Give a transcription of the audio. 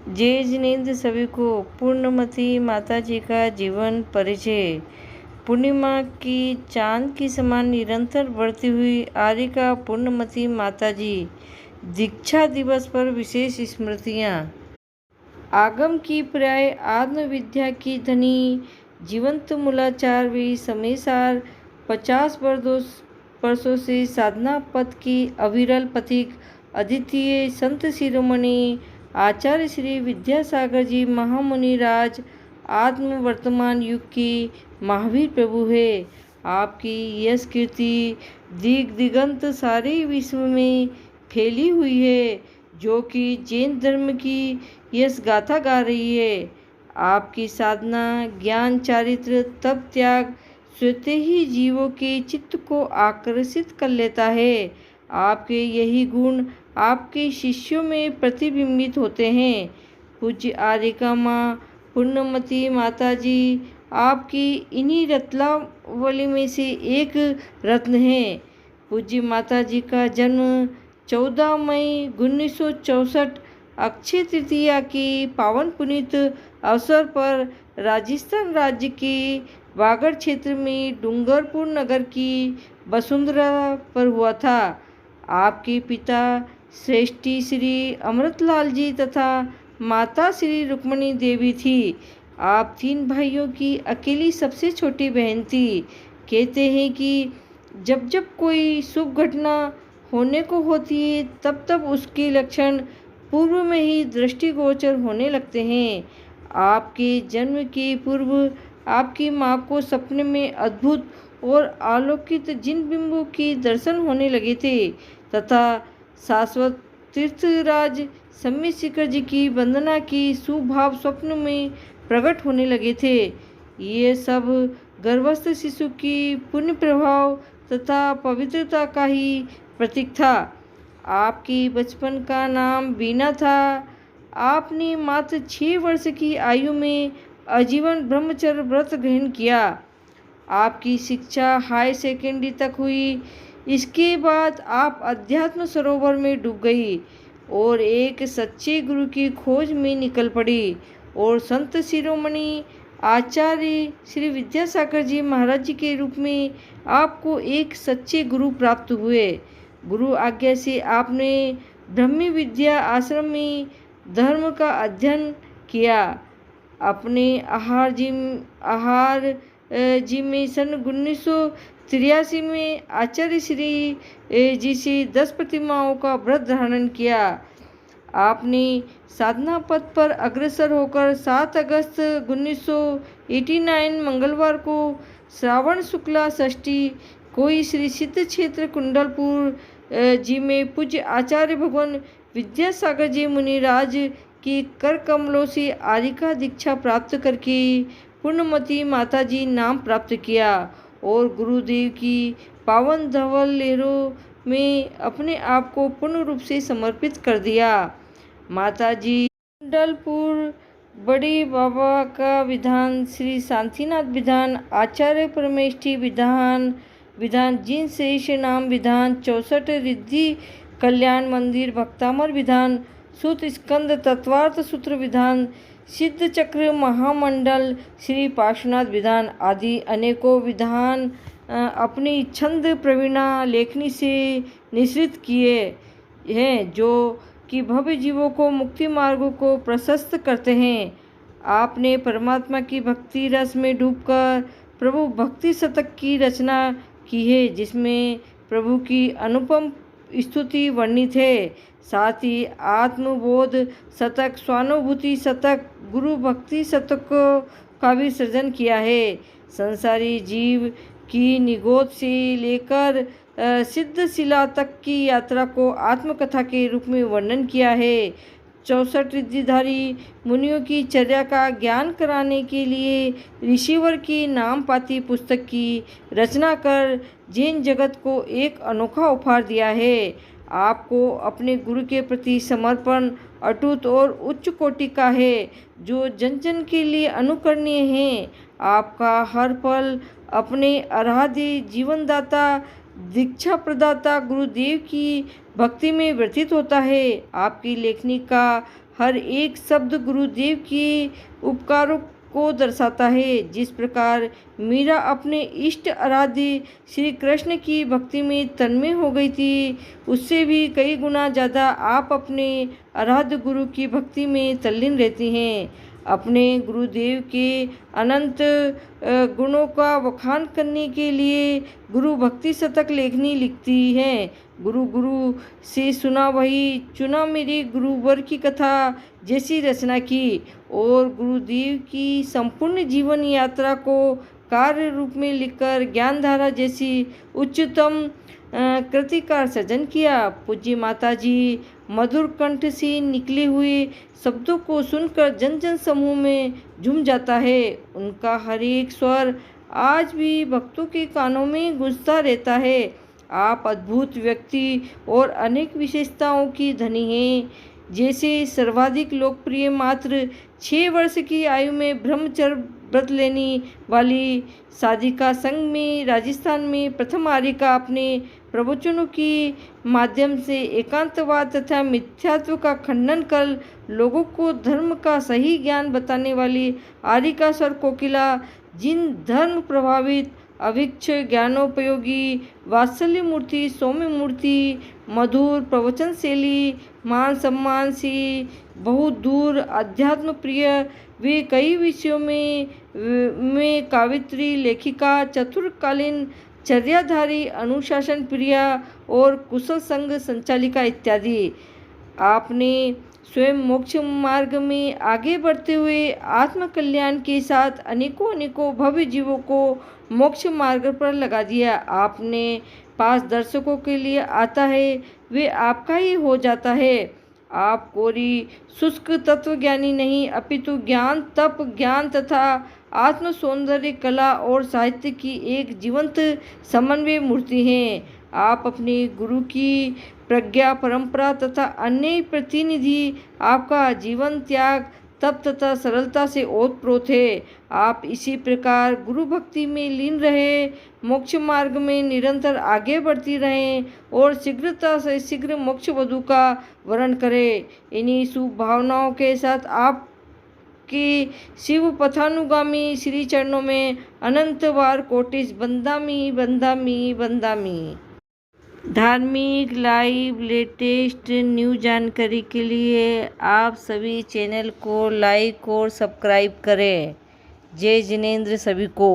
जय जिनेंद्र सभी को। पूर्णमती माता जी का जीवन परिचय। पूर्णिमा की चांद की समान निरंतर बढ़ती हुई आर्यिका पूर्णमती माता जी। दीक्षा दिवस पर विशेष स्मृतियाँ। आगम की पर्याय, आत्म विद्या की धनी, जीवंत मूलाचार वी समेसार, 50 वर्षों से साधना पथ की अविरल पथिक, अद्वितीय संत शिरोमणि आचार्य श्री विद्यासागर जी महामुनि राज, आत्म वर्तमान युग की महावीर प्रभु है। आपकी यश कीर्ति दिग दिगंत सारे विश्व में फैली हुई है, जो कि जैन धर्म की यश गाथा गा रही है। आपकी साधना, ज्ञान, चारित्र, तप, त्याग स्वतः ही जीवों के चित्त को आकर्षित कर लेता है। आपके यही गुण आपके शिष्यों में प्रतिबिंबित होते हैं। पूज्य आर्यिका माँ पूर्णमती माता जी आपकी इन्हीं रत्नावली में से एक रत्न है। पूज्य माता जी का जन्म 14 मई 1964 अक्षय तृतीया की पावन पुनीत अवसर पर राजस्थान राज्य के वागड़ क्षेत्र में डूंगरपुर नगर की वसुंधरा पर हुआ था। आपके पिता श्रेष्ठी श्री अमृतलाल जी तथा माता श्री रुक्मणी देवी थी। आप 3 भाइयों की अकेली सबसे छोटी बहन थी। कहते हैं कि जब जब कोई शुभ घटना होने को होती है, तब तब उसके लक्षण पूर्व में ही दृष्टिगोचर होने लगते हैं। आपके जन्म के पूर्व आपकी माँ को सपने में अद्भुत और आलोकित जिन बिंबों के दर्शन होने लगे थे तथा शाश्वत तीर्थराज सम्य शिखर जी की वंदना की सुभाव स्वप्न में प्रकट होने लगे थे। ये सब गर्भस्थ शिशु की पुण्य प्रभाव तथा पवित्रता का ही प्रतीक था। आपकी बचपन का नाम बीना था। आपने मात्र 6 वर्ष की आयु में आजीवन ब्रह्मचर्य व्रत ग्रहण किया। आपकी शिक्षा हाई सेकेंडरी तक हुई। इसके बाद आप अध्यात्म सरोवर में डूब गई और एक सच्चे गुरु की खोज में निकल पड़ी और संत शिरोमणि आचार्य श्री विद्यासागर जी महाराज जी के रूप में आपको एक सच्चे गुरु प्राप्त हुए। गुरु आज्ञा से आपने ब्रह्मी विद्या आश्रम में धर्म का अध्ययन किया। अपने आहार जी में सन 1983 में आचार्य श्री जी से 10 प्रतिमाओं का व्रत धारण किया। आपने साधना पथ पर अग्रसर होकर 7 अगस्त 1989 मंगलवार को श्रावण शुक्ला षष्ठी कोई श्री सिद्ध क्षेत्र कुंडलपुर जी में पूज्य आचार्य भगवान विद्यासागर जी मुनिराज की कर कमलों से आर्यिका दीक्षा प्राप्त करके पूर्णमती माता जी नाम प्राप्त किया और गुरुदेव की पावन धवल लहरों में अपने आप को पूर्ण रूप से समर्पित कर दिया। माता जी कुंडलपुर बड़े बाबा का विधान, श्री शांतिनाथ विधान, आचार्य परमेष्ठी विधान, जिन शेष नाम विधान, 64 रिद्धि कल्याण मंदिर, भक्तामर विधान, सूत स्कंद तत्वार्थ सूत्र विधान, सिद्ध चक्र महामंडल, श्री पार्श्वनाथ विधान आदि अनेकों विधान अपनी छंद प्रवीणा लेखनी से निश्रित किए हैं, जो कि भव्य जीवों को मुक्ति मार्गों को प्रशस्त करते हैं। आपने परमात्मा की भक्ति रस में डूबकर प्रभु भक्ति शतक की रचना की है, जिसमें प्रभु की अनुपम स्तुति वर्णित है। साथ ही आत्मबोध शतक, स्वानुभूति शतक, गुरु भक्ति शतक का भी सृजन किया है। संसारी जीव की निगोद से लेकर सिद्ध शिला तक की यात्रा को आत्मकथा के रूप में वर्णन किया है। 64 रिद्धिधारी मुनियों की चर्या का ज्ञान कराने के लिए ऋषिवर की नाम पाती पुस्तक की रचना कर जैन जगत को एक अनोखा उपहार दिया है। आपको अपने गुरु के प्रति समर्पण अटूट और उच्च कोटि का है, जो जन जन के लिए अनुकरणीय है। आपका हर पल अपने आराध्य जीवनदाता दीक्षा प्रदाता गुरुदेव की भक्ति में व्यतीत होता है। आपकी लेखनी का हर एक शब्द गुरुदेव के उपकारों को दर्शाता है। जिस प्रकार मीरा अपने इष्ट आराध्य श्री कृष्ण की भक्ति में तन्मय हो गई थी, उससे भी कई गुना ज़्यादा आप अपने आराध्य गुरु की भक्ति में तल्लीन रहती हैं। अपने गुरुदेव के अनंत गुणों का बखान करने के लिए गुरु भक्ति शतक लेखनी लिखती हैं। गुरु गुरु से सुना वही चुना मेरे गुरुवर की कथा जैसी रचना की और गुरुदेव की संपूर्ण जीवन यात्रा को कार्य रूप में लिखकर ज्ञानधारा जैसी उच्चतम कृति का सृजन किया। पूज्य माता जी मधुर कंठ से निकले हुए शब्दों को सुनकर जन जन समूह में झूम जाता है। उनका हर एक स्वर आज भी भक्तों के कानों में गूंजता रहता है। आप अद्भुत व्यक्ति और अनेक विशेषताओं की धनी हैं। जैसे सर्वाधिक लोकप्रिय मात्र 6 वर्ष की आयु में ब्रह्मचर्य व्रत लेने वाली साधिका संघ में राजस्थान में प्रथम आर्यिका अपने प्रवचनों के माध्यम से एकांतवाद तथा मिथ्यात्व का खंडन कर लोगों को धर्म का सही ज्ञान बताने वाली आर्यिका सर कोकिला, जिन धर्म प्रभावित अभिक्ष ज्ञानोपयोगी वात्सल्य मूर्ति सौम्य मूर्ति मधुर प्रवचन शैली मान सम्मान से बहुत दूर अध्यात्म प्रिय वे कई विषयों में कावित्री लेखिका चतुर्कालीन चर्याधारी अनुशासन प्रिया और कुशल संघ संचालिका इत्यादि। आपने स्वयं मोक्ष मार्ग में आगे बढ़ते हुए आत्म कल्याण के साथ अनेकों भव्य जीवों को मोक्ष मार्ग पर लगा दिया। आपने पास दर्शकों के लिए आता है वे आपका ही हो जाता है। आप कोरी शुष्क तत्वज्ञानी नहीं अपितु ज्ञान तप ज्ञान तथा आत्म सौंदर्य कला और साहित्य की एक जीवंत समन्वय मूर्ति हैं। आप अपने गुरु की प्रज्ञा परंपरा तथा अन्य प्रतिनिधि आपका जीवन त्याग तप तथा सरलता से ओतप्रोत है। आप इसी प्रकार गुरु भक्ति में लीन रहे मोक्ष मार्ग में निरंतर आगे बढ़ती रहें और शीघ्रता से शीघ्र मोक्ष वधु का वर्ण करें। इन्हीं शुभ भावनाओं के साथ आप कि शिव पथानुगामी श्री चरणों में अनंत बार कोटिस बंदामी बंदामी बंदामी। धार्मिक लाइव लेटेस्ट न्यू जानकारी के लिए आप सभी चैनल को लाइक और सब्सक्राइब करें। जय जिनेंद्र सभी को।